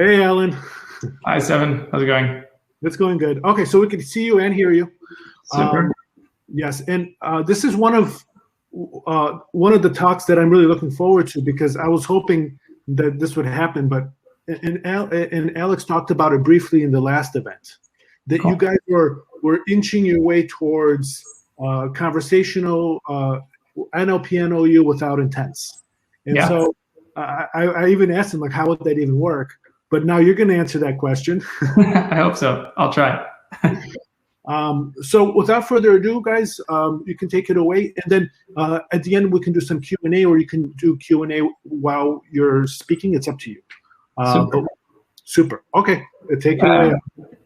Hey, Alan. Hi, Seven. How's it going? It's going good. Okay, so we can see you and hear you. Super. Yes, and this is one of the talks that I'm really looking forward to because I was hoping that this would happen, but and Alex talked about it briefly in the last event that you Cool. guys were inching your way towards conversational NLP NLU without intents, and Yeah, so I even asked him like, how would that even work? But now you're going to answer that question. I hope so. I'll try. So without further ado, guys, you can take it away, and then at the end we can do some Q&A, or you can do Q&A while you're speaking. It's up to you. Super. But super. Okay, take it away.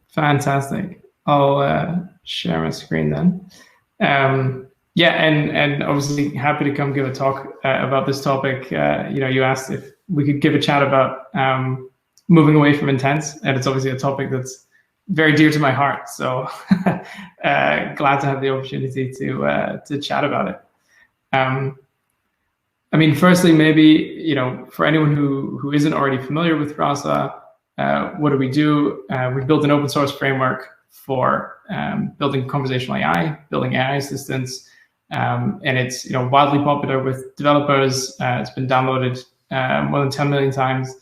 Fantastic. I'll share my screen then. Yeah, and obviously happy to come give a talk about this topic. You asked if we could give a chat about moving away from intents, and it's obviously a topic that's very dear to my heart. So glad to have the opportunity to chat about it. I mean, firstly, maybe for anyone who isn't already familiar with Rasa, what do? We built an open source framework for building conversational AI, building AI assistants, and it's wildly popular with developers. It's been downloaded more than 10 million times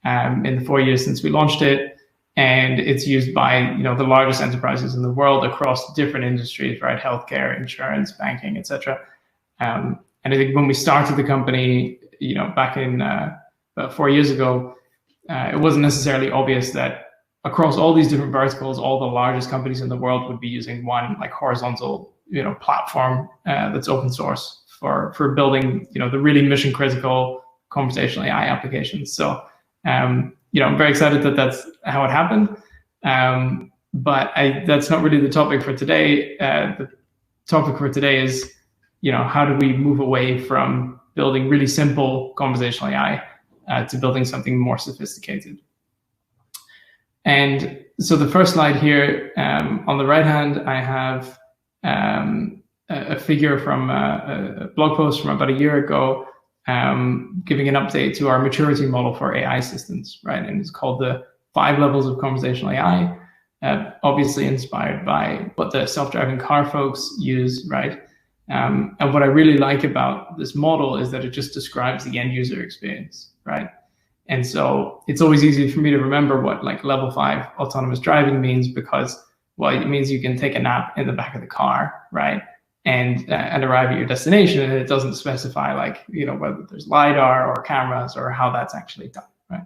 in the 4 years since we launched it, and it's used by the largest enterprises in the world across different industries, right? Healthcare, insurance, banking, etc. And I think when we started the company, back in about 4 years ago, it wasn't necessarily obvious that across all these different verticals, all the largest companies in the world would be using one like horizontal platform that's open source for building the really mission critical conversational AI applications. So I'm very excited that that's how it happened. But that's not really the topic for today. The topic for today is how do we move away from building really simple conversational AI to building something more sophisticated. And so the first slide here, on the right hand, I have a figure from a blog post from about a year ago, giving an update to our maturity model for AI assistants, right? And it's called the 5 Levels of Conversational AI, obviously inspired by what the self-driving car folks use, right? And what I really like about this model is that it just describes the end user experience, right? And so it's always easy for me to remember what like level 5 autonomous driving means, because, well, it means you can take a nap in the back of the car, right? And arrive at your destination, and it doesn't specify like, whether there's LiDAR or cameras or how that's actually done, right?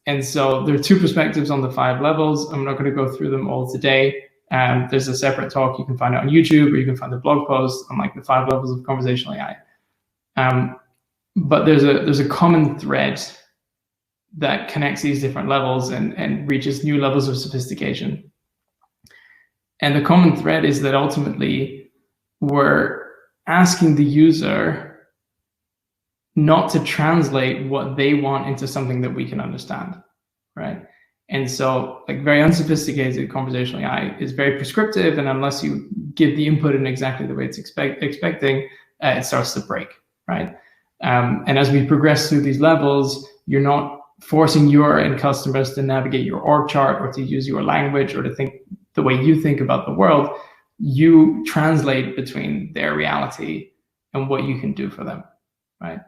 And so there are 2 perspectives on the 5 levels. I'm not going to go through them all today. There's a separate talk you can find it on YouTube, or you can find the blog post on like the 5 levels of conversational AI. But there's a common thread that connects these different levels and reaches new levels of sophistication. And the common thread is that ultimately we're asking the user not to translate what they want into something that we can understand, right? And so like very unsophisticated conversational AI is very prescriptive, and unless you give the input in exactly the way it's expecting, it starts to break, right? And as we progress through these levels, you're not forcing your end customers to navigate your org chart or to use your language or to think the way you think about the world. You translate between their reality and what you can do for them, right?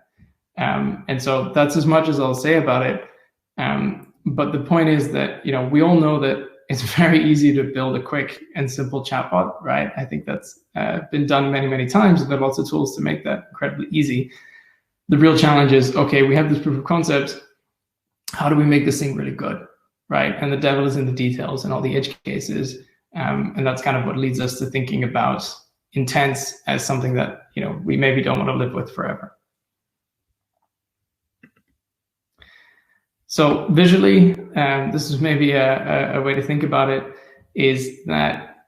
And so that's as much as I'll say about it. But the point is that we all know that it's very easy to build a quick and simple chatbot, right? I think that's been done many, many times. There are lots of tools to make that incredibly easy. The real challenge is, okay, we have this proof of concept. How do we make this thing really good, right? And the devil is in the details and all the edge cases. And that's kind of what leads us to thinking about intents as something that we maybe don't want to live with forever. So visually, this is maybe a way to think about it, is that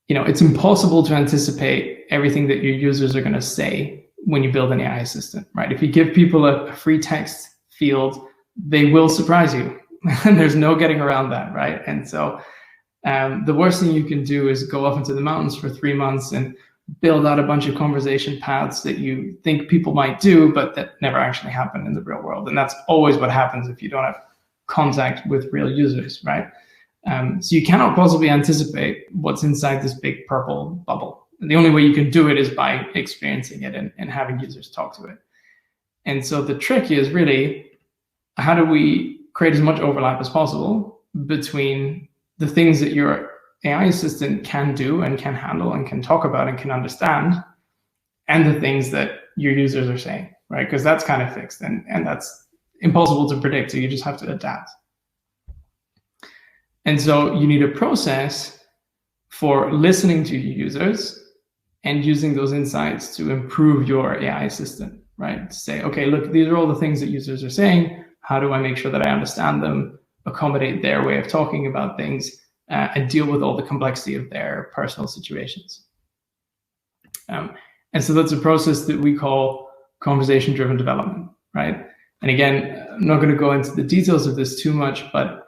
it's impossible to anticipate everything that your users are going to say when you build an AI assistant, right? If you give people a free text field, they will surprise you, and there's no getting around that, right? And so the worst thing you can do is go off into the mountains for 3 months and build out a bunch of conversation paths that you think people might do, but that never actually happen in the real world. And that's always what happens if you don't have contact with real users, right? So you cannot possibly anticipate what's inside this big purple bubble. And the only way you can do it is by experiencing it and having users talk to it. And so the trick is really, how do we create as much overlap as possible between the things that your AI assistant can do and can handle and can talk about and can understand, and the things that your users are saying, right? Because that's kind of fixed and that's impossible to predict, so you just have to adapt. And so you need a process for listening to your users and using those insights to improve your AI assistant, right? To say, okay, look, these are all the things that users are saying. How do I make sure that I understand them, accommodate their way of talking about things, and deal with all the complexity of their personal situations? And so that's a process that we call conversation-driven development, right? And again, I'm not going to go into the details of this too much, but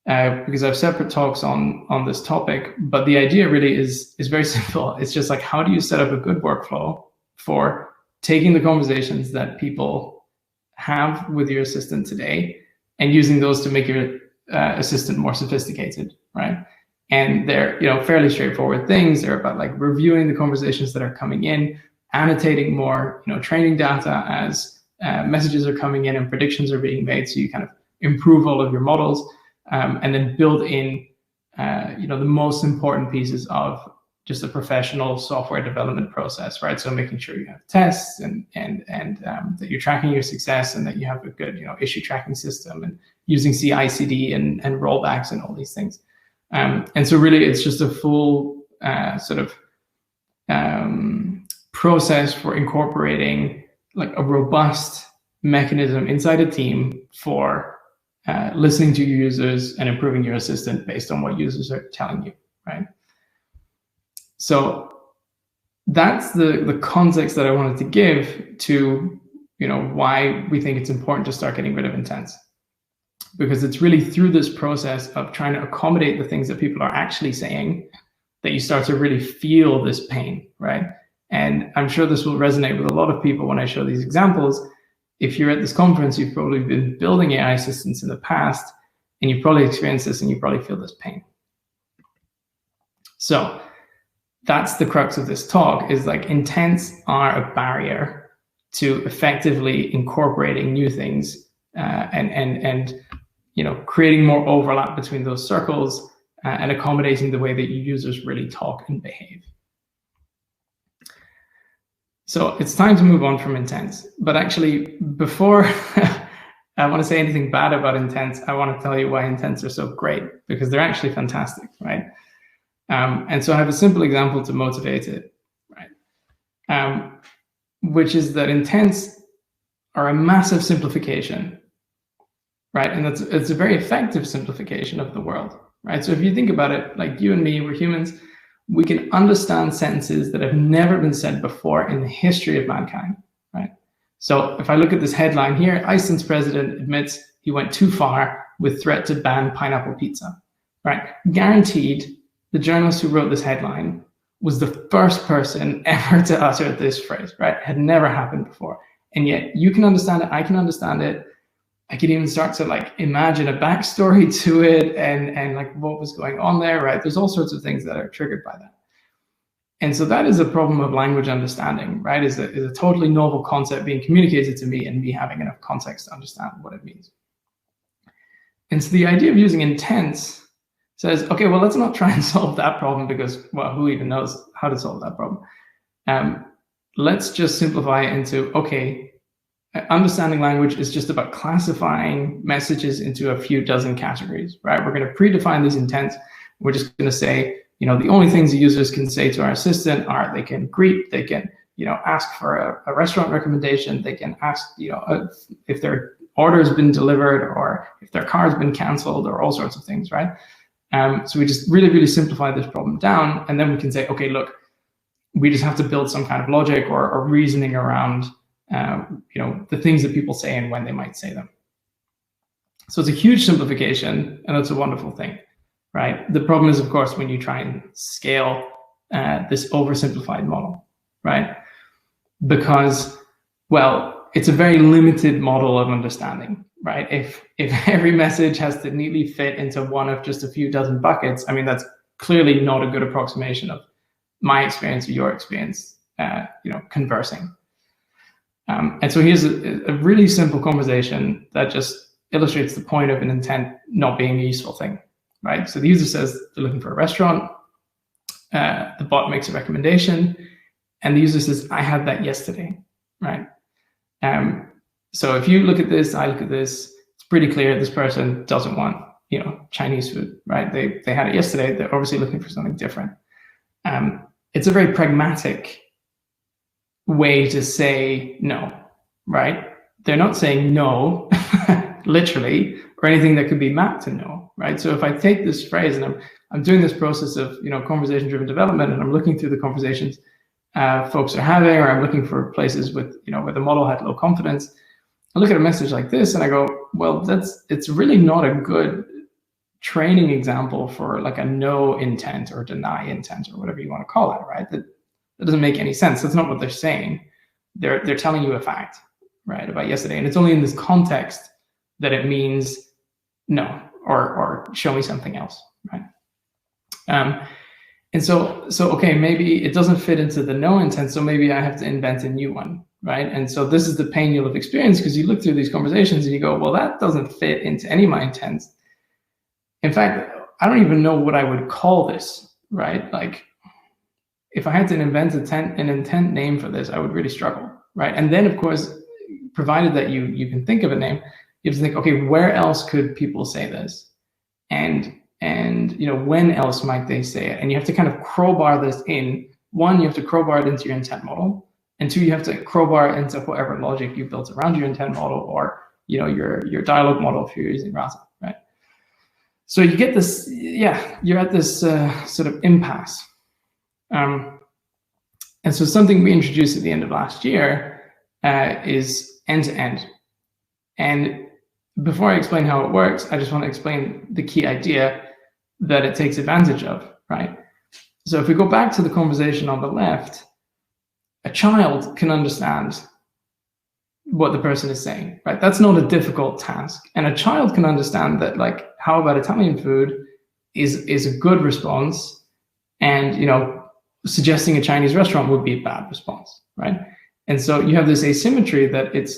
because I have separate talks on this topic, but the idea really is very simple. It's just like, how do you set up a good workflow for taking the conversations that people have with your assistant today and using those to make your assistant more sophisticated, right? And they're, fairly straightforward things. They're about like reviewing the conversations that are coming in, annotating more, training data as messages are coming in and predictions are being made, so you kind of improve all of your models, and then build in, the most important pieces of just a professional software development process, right? So making sure you have tests and that you're tracking your success and that you have a good, issue tracking system and using CI/CD and rollbacks and all these things. And so really it's just a full process for incorporating like a robust mechanism inside a team for listening to your users and improving your assistant based on what users are telling you, right? So that's the context that I wanted to give to, why we think it's important to start getting rid of intents. Because it's really through this process of trying to accommodate the things that people are actually saying that you start to really feel this pain, right? And I'm sure this will resonate with a lot of people when I show these examples. If you're at this conference, you've probably been building AI assistants in the past, and you've probably experienced this and you probably feel this pain. So that's the crux of this talk, is like intents are a barrier to effectively incorporating new things and creating more overlap between those circles and accommodating the way that your users really talk and behave. So it's time to move on from intents. But actually, before I want to say anything bad about intents, I want to tell you why intents are so great, because they're actually fantastic, right? And so I have a simple example to motivate it, right? Which is that intents are a massive simplification, right? And it's a very effective simplification of the world, right? So if you think about it, like you and me, we're humans, we can understand sentences that have never been said before in the history of mankind, right? So if I look at this headline here, Iceland's president admits he went too far with threat to ban pineapple pizza, right? Guaranteed, the journalist who wrote this headline was the first person ever to utter this phrase, right? It had never happened before. And yet you can understand it, I can understand it. I could even start to like imagine a backstory to it and like what was going on there, right? There's all sorts of things that are triggered by that. And so that is a problem of language understanding, right? Is a totally novel concept being communicated to me and me having enough context to understand what it means. And so the idea of using intents says, okay, well, let's not try and solve that problem because, well, who even knows how to solve that problem? Let's just simplify it into, okay, understanding language is just about classifying messages into a few dozen categories, right? We're going to predefine these intents. We're just going to say, the only things the users can say to our assistant are they can greet, they can, ask for a restaurant recommendation, they can ask, if their order has been delivered or if their car has been canceled or all sorts of things, right? So we just really, really simplify this problem down, and then we can say, okay, look, we just have to build some kind of logic or reasoning around the things that people say and when they might say them. So it's a huge simplification, and it's a wonderful thing, right? The problem is, of course, when you try and scale this oversimplified model, right? Because, well, it's a very limited model of understanding, right? If every message has to neatly fit into one of just a few dozen buckets, I mean, that's clearly not a good approximation of my experience or your experience, conversing. And so here's a really simple conversation that just illustrates the point of an intent not being a useful thing, right? So the user says they're looking for a restaurant. The bot makes a recommendation, and the user says, I had that yesterday, right? So if you look at this, I look at this, it's pretty clear this person doesn't want, Chinese food, right? They had it yesterday. They're obviously looking for something different. It's a very pragmatic way to say no, right? They're not saying no, literally, or anything that could be mapped to no, right? So if I take this phrase and I'm doing this process of, conversation-driven development, and I'm looking through the conversations folks are having, or I'm looking for places with, where the model had low confidence, I look at a message like this and I go, well, it's really not a good training example for like a no intent or deny intent or whatever you want to call it, right? That doesn't make any sense. That's not what they're saying. They're telling you a fact, right, about yesterday, and it's only in this context that it means no, or show me something else, right? And so okay, maybe it doesn't fit into the no intent, so maybe I have to invent a new one, right? And so this is the pain you'll have experienced, because you look through these conversations and you go, well, that doesn't fit into any of my intents. In fact, I don't even know what I would call this, right? Like, if I had to invent an intent name for this, I would really struggle, right? And then, of course, provided that you can think of a name, you have to think, okay, where else could people say this? And when else might they say it? And you have to kind of crowbar this in. One, you have to crowbar it into your intent model, and two, you have to crowbar it into whatever logic you built around your intent model, or your dialogue model if you're using Rasa, right? So you get this, you're at this sort of impasse. And so something we introduced at the end of last year is end-to-end. And before I explain how it works, I just want to explain the key idea that it takes advantage of, right? So if we go back to the conversation on the left, a child can understand what the person is saying, right? That's not a difficult task. And a child can understand that, like, how about Italian food is a good response, and, suggesting a Chinese restaurant would be a bad response, right? And so you have this asymmetry that it's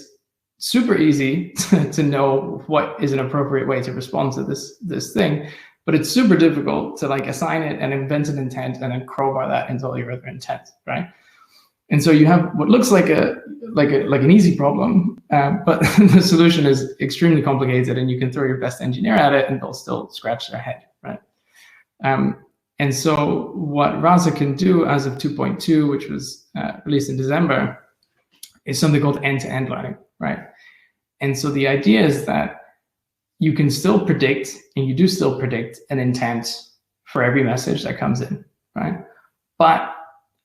super easy to know what is an appropriate way to respond to this thing, but it's super difficult to like assign it and invent an intent and then crowbar that into all your other intents, right? And so you have what looks like an easy problem, but the solution is extremely complicated, and you can throw your best engineer at it and they'll still scratch their head, right? And so what Rasa can do as of 2.2, which was released in December, is something called end-to-end learning, right? And so the idea is that you can still predict, and you do still predict, an intent for every message that comes in, right? But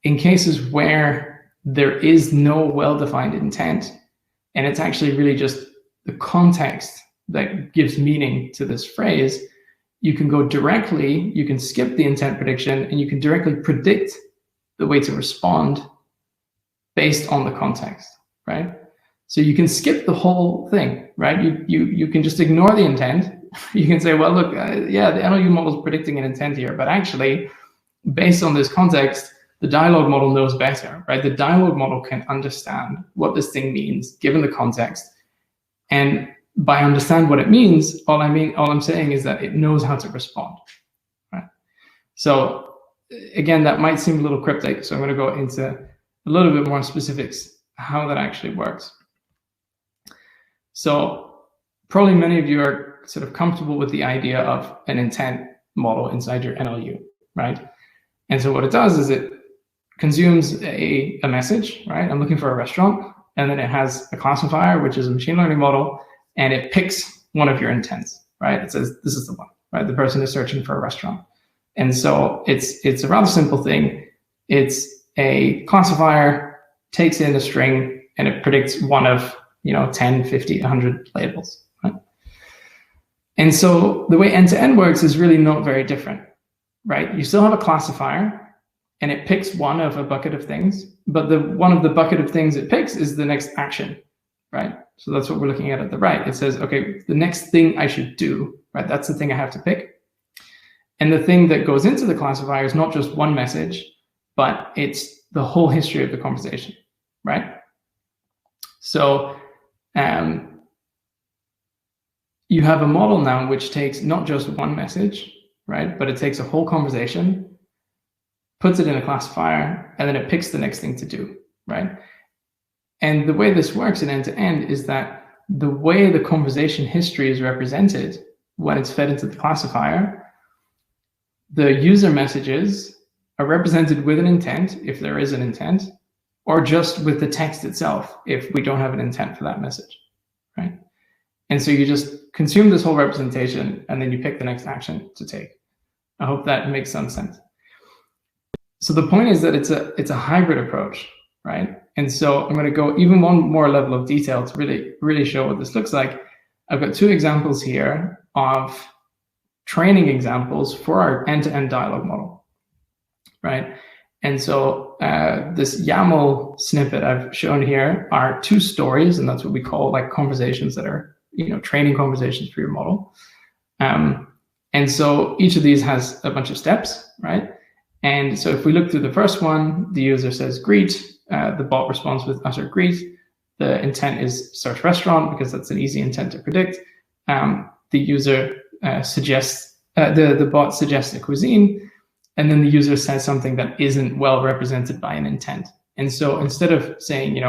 in cases where there is no well-defined intent, and it's actually really just the context that gives meaning to this phrase, you can go directly, you can skip the intent prediction, and you can directly predict the way to respond based on the context, right? So you can skip the whole thing, right? You can just ignore the intent. You can say, well, look, the NLU model is predicting an intent here, but actually, based on this context, the dialogue model knows better, right? The dialogue model can understand what this thing means given the context, and by understand what it means, all I'm saying is that it knows how to respond, right? So again, that might seem a little cryptic, so I'm going to go into a little bit more specifics how that actually works. So probably many of you are sort of comfortable with the idea of an intent model inside your NLU, right? And so what it does is it consumes a message, right? I'm looking for a restaurant, and then it has a classifier, which is a machine learning model, and it picks one of your intents, right? It says, this is the one, right? The person is searching for a restaurant. And so it's a rather simple thing. It's a classifier, takes in a string, and it predicts one of 10, 50, 100 labels, right? And so the way end-to-end works is really not very different, right? You still have a classifier, and it picks one of a bucket of things, but one of the bucket of things it picks is the next action. right? So that's what we're looking at the right. It says, okay, the next thing I should do, right? That's the thing I have to pick. And the thing that goes into the classifier is not just one message, but it's the whole history of the conversation, right? So you have a model now which takes not just one message, right? But it takes a whole conversation, puts it in a classifier, and then it picks the next thing to do, right? And the way this works in end-to-end is that the way the conversation history is represented when it's fed into the classifier, the user messages are represented with an intent, if there is an intent, or just with the text itself, if we don't have an intent for that message, right? And so you just consume this whole representation, and then you pick the next action to take. I hope that makes some sense. So the point is that it's a hybrid approach, right? And so I'm going to go even one more level of detail to really show what this looks like. I've got 2 examples here of training examples for our end-to-end dialogue model, right? And so this YAML snippet I've shown here are 2 stories, and that's what we call like conversations that are, training conversations for your model. And so each of these has a bunch of steps, right? And so if we look through the first one, the user says greet, the bot responds with utter greet. The intent is search restaurant because that's an easy intent to predict. The user suggests, the bot suggests a cuisine, and then the user says something that isn't well represented by an intent. And so instead of saying,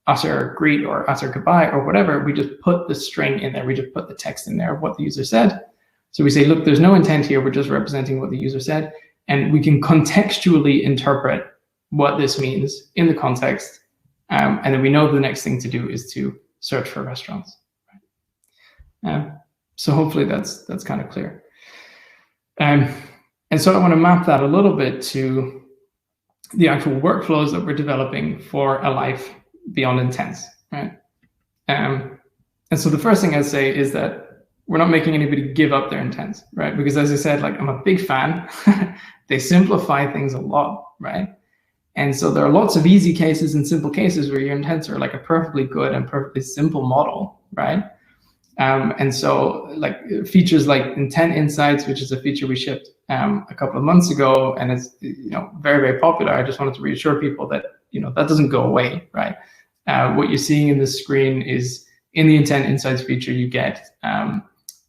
utter greet or utter goodbye or whatever, we just put the string in there. We just put the text in there of what the user said. So we say, look, there's no intent here. We're just representing what the user said. And we can contextually interpret what this means in the context. And then we know the next thing to do is to search for restaurants. So hopefully that's kind of clear. And so I want to map that a little bit to the actual workflows that we're developing for a life beyond intents, right? And so the first thing I'd say is that we're not making anybody give up their intents, right? Because as I said, like I'm a big fan. They simplify things a lot, right? And so there are lots of easy cases and simple cases where your intents are like a perfectly good and perfectly simple model, right? And so like features like intent insights, which is a feature we shipped a couple of months ago, and it's very, very popular. I just wanted to reassure people that that doesn't go away, right? What you're seeing in the screen is in the intent insights feature, you get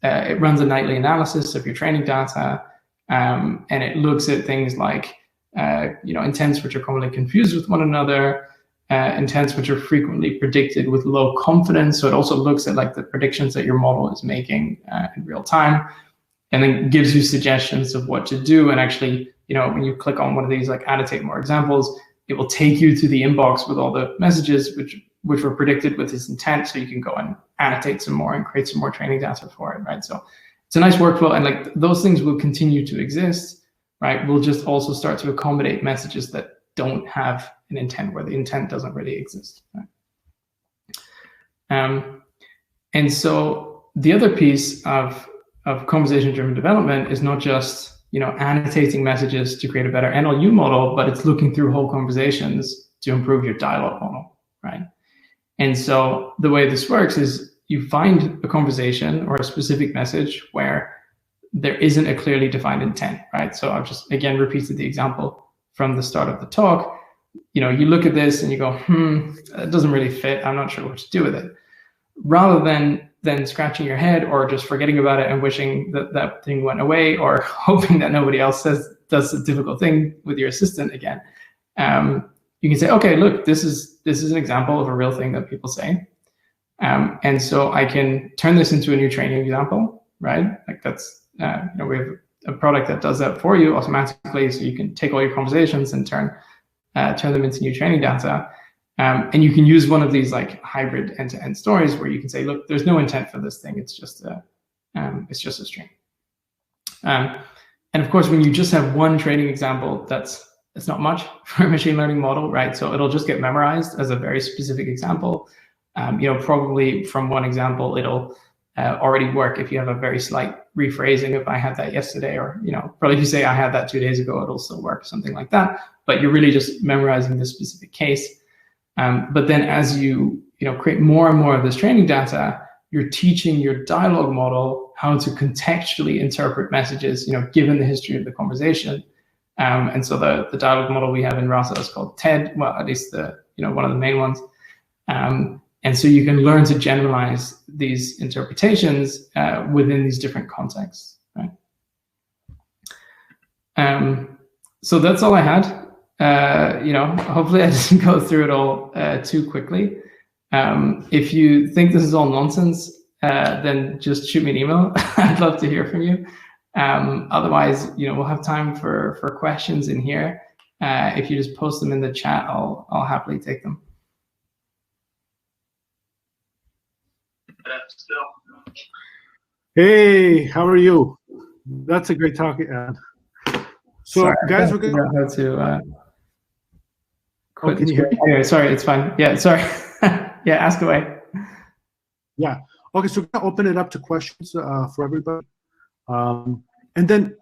it runs a nightly analysis of your training data, and it looks at things like intents which are commonly confused with one another, intents which are frequently predicted with low confidence. So it also looks at like the predictions that your model is making in real time, and then gives you suggestions of what to do. And actually, when you click on one of these, like annotate more examples, it will take you to the inbox with all the messages which were predicted with this intent. So you can go and annotate some more and create some more training data for it, right? So it's a nice workflow, and like those things will continue to exist, right? We'll just also start to accommodate messages that don't have an intent, where the intent doesn't really exist, right? And so the other piece of conversation-driven development is not just annotating messages to create a better NLU model, but it's looking through whole conversations to improve your dialogue model, right? And so the way this works is you find a conversation or a specific message where there isn't a clearly defined intent, right? So I've just, again, repeated the example from the start of the talk. You look at this and you go, it doesn't really fit. I'm not sure what to do with it. Rather than scratching your head or just forgetting about it and wishing that thing went away, or hoping that nobody else does a difficult thing with your assistant again, you can say, okay, look, this is an example of a real thing that people say. And so I can turn this into a new training example, right? Like that's, we have a product that does that for you automatically. So you can take all your conversations and turn them into new training data. And you can use one of these like hybrid end-to-end stories where you can say, look, there's no intent for this thing. It's just a string. And of course, when you just have one training example, it's not much for a machine learning model, right? So it'll just get memorized as a very specific example. Probably from one example, it'll already work if you have a very slight rephrasing. If I had that yesterday, or probably if you say I had that 2 days ago, it'll still work, something like that. But you're really just memorizing this specific case. But then as you create more and more of this training data, you're teaching your dialogue model how to contextually interpret messages, given the history of the conversation. And so the dialogue model we have in Rasa is called TED, well, at least one of the main ones. And so you can learn to generalize these interpretations within these different contexts, right? So that's all I had. Hopefully I didn't go through it all too quickly. If you think this is all nonsense, then just shoot me an email. I'd love to hear from you. Otherwise, we'll have time for questions in here. If you just post them in the chat, I'll happily take them. Hey, how are you? That's a great talk, Ed. So, sorry, guys, we're going to how to quit. Can you hear me? Anyway, sorry, it's fine. Yeah, sorry. Yeah, ask away. Yeah. Okay, so we're going to open it up to questions for everybody. And then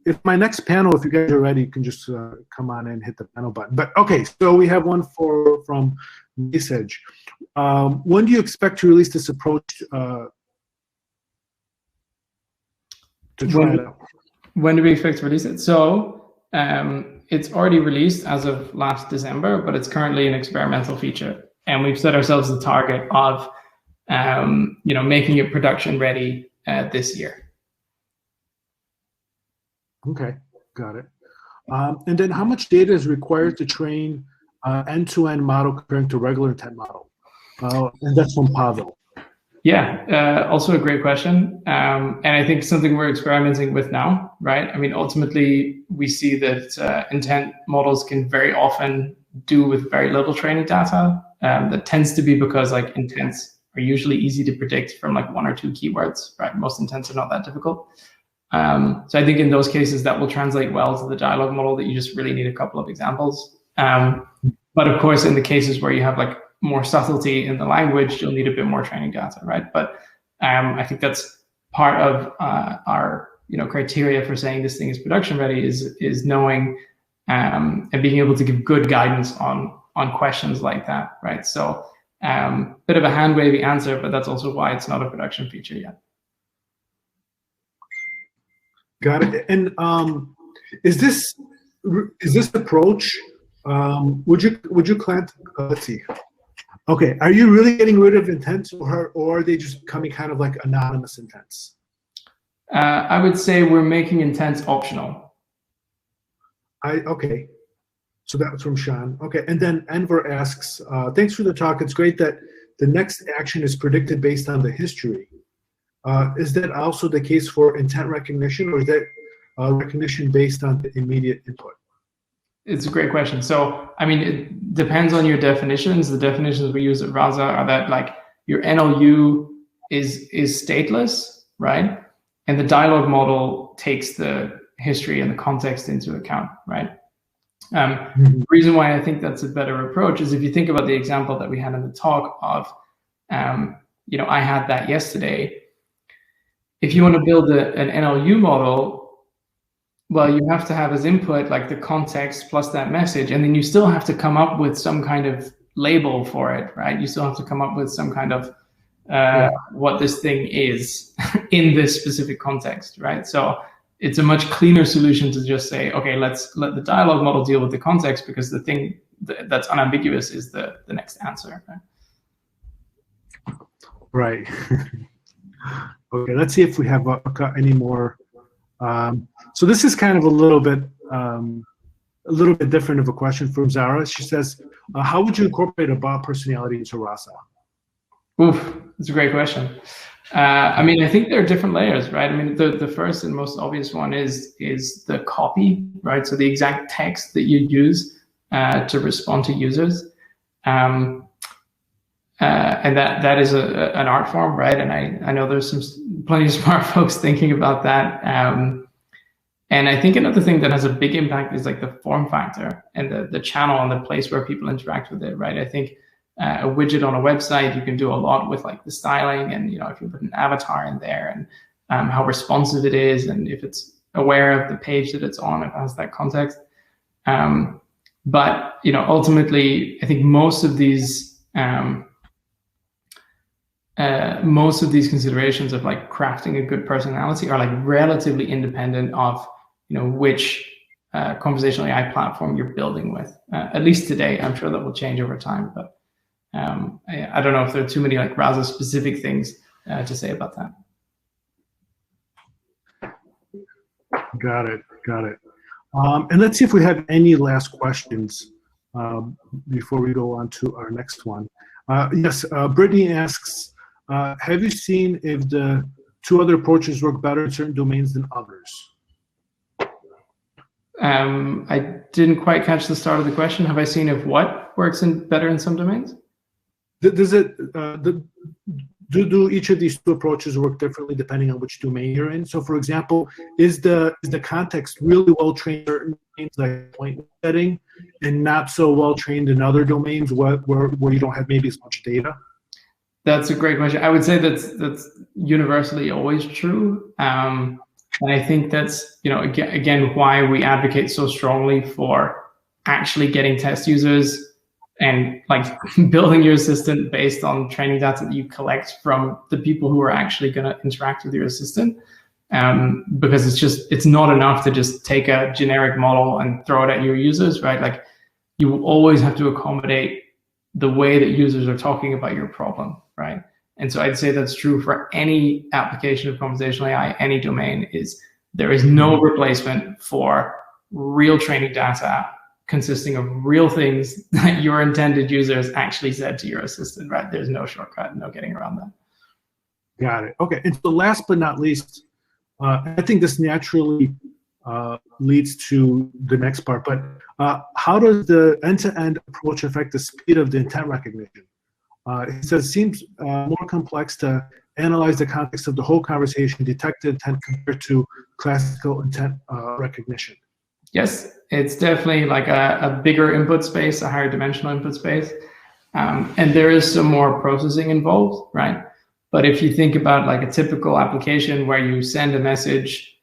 if my next panel, if you guys are ready, you can just come on and hit the panel button. But okay, so we have one from Message. When do you expect to release this approach to try it out? When do we expect to release it? So it's already released as of last December, but it's currently an experimental feature. And we've set ourselves the target of making it production ready this year. Okay, got it. And then how much data is required to train end-to-end model comparing to regular intent model? And that's from Pavel. Yeah, also a great question. And I think something we're experimenting with now, right? I mean, ultimately, we see that intent models can very often do with very little training data. That tends to be because intents are usually easy to predict from 1 or 2 keywords, right? Most intents are not that difficult. So I think in those cases that will translate well to the dialogue model, that you just really need a couple of examples. But of course, in the cases where you have more subtlety in the language, you'll need a bit more training data, right? But I think that's part of our criteria for saying this thing is production ready is knowing and being able to give good guidance on questions like that, right? So bit of a hand wavy answer, but that's also why it's not a production feature yet. Got it. And is this approach? Would you claim? Let's see. Okay, are you really getting rid of intents, or are they just becoming kind of like anonymous intents? I would say we're making intents optional. Okay. So that was from Sean. Okay, and then Enver asks, thanks for the talk. It's great that the next action is predicted based on the history. Is that also the case for intent recognition, or is that recognition based on the immediate input? It's a great question. So, I mean, it depends on your definitions. The definitions we use at Rasa are that your NLU is stateless, right? And the dialogue model takes the history and the context into account, right? The reason why I think that's a better approach is if you think about the example that we had in the talk of, I had that yesterday. If you want to build an NLU model, well, you have to have as input the context plus that message, and then you still have to come up with some kind of label for it, right? You still have to come up with some kind of what this thing is in this specific context, right? So it's a much cleaner solution to just say, okay, let's let the dialogue model deal with the context, because the thing that's unambiguous is the next answer. Right. Okay, let's see if we have any more. So this is kind of a little bit different of a question from Zara. She says, how would you incorporate a bot personality into Rasa? Oof, that's a great question. I mean, I think there are different layers, right? I mean, the first and most obvious one is the copy, right? So the exact text that you use to respond to users. And that is an art form, right? And I know there's plenty of smart folks thinking about that. And I think another thing that has a big impact is the form factor and the channel and the place where people interact with it, right? I think a widget on a website, you can do a lot with the styling, and if you put an avatar in there, and how responsive it is, and if it's aware of the page that it's on, if it has that context. But ultimately, I think most of these most of these considerations of like crafting a good personality are like relatively independent of which conversational AI platform you're building with. At least today, I'm sure that will change over time, but I don't know if there are too many like Rasa specific things to say about that. Got it. And let's see if we have any last questions before we go on to our next one. Yes, Brittany asks, have you seen if the two other approaches work better in certain domains than others? I didn't quite catch the start of the question. Have I seen if what works better in some domains? Does it do each of these two approaches work differently depending on which domain you're in? So, for example, is the context really well trained in certain domains like appointment setting, and not so well trained in other domains where you don't have maybe as much data? That's a great question. I would say that's universally always true. And I think that's, again, why we advocate so strongly for actually getting test users and like building your assistant based on training data that you collect from the people who are actually going to interact with your assistant. Because it's not enough to just take a generic model and throw it at your users, right? Like you will always have to accommodate the way that users are talking about your problem, right? And so I'd say that's true for any application of conversational AI, any domain. There is no replacement for real training data consisting of real things that your intended users actually said to your assistant, right? There's no shortcut, no getting around that. Got it. Okay. And so last but not least, I think this naturally leads to the next part, but how does the end-to-end approach affect the speed of the intent recognition? It says it seems more complex to analyze the context of the whole conversation, detect the intent compared to classical intent recognition. Yes, it's definitely like a bigger input space, a higher dimensional input space. And there is some more processing involved, right? But if you think about like a typical application where you send a message,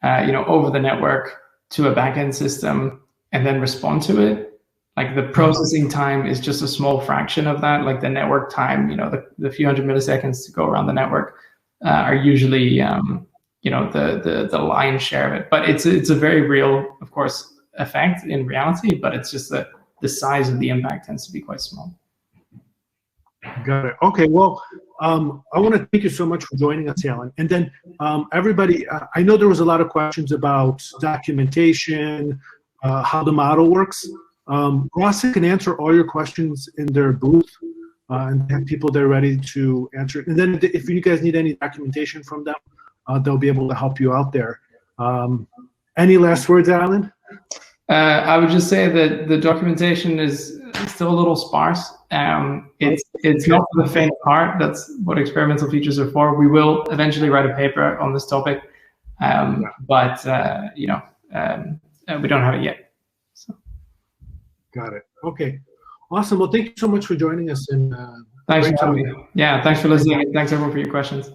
over the network to a backend system and then respond to it, like the processing time is just a small fraction of that. Like the network time, the few hundred milliseconds to go around the network are usually, the lion's share of it. But it's a very real, of course, effect in reality, but it's just that the size of the impact tends to be quite small. Got it. Okay, well, I want to thank you so much for joining us, Alan. And then everybody, I know there was a lot of questions about documentation, how the model works. Rasa can answer all your questions in their booth and have people there ready to answer it. And then if you guys need any documentation from them, they'll be able to help you out there. Any last words, Alan? I would just say that the documentation is still a little sparse. It's not for the faint of heart. That's what experimental features are for. We will eventually write a paper on this topic, but we don't have it yet. So. Got it. Okay. Awesome. Well, thank you so much for joining us. And thanks for having me. Yeah, thanks for listening. And thanks everyone for your questions.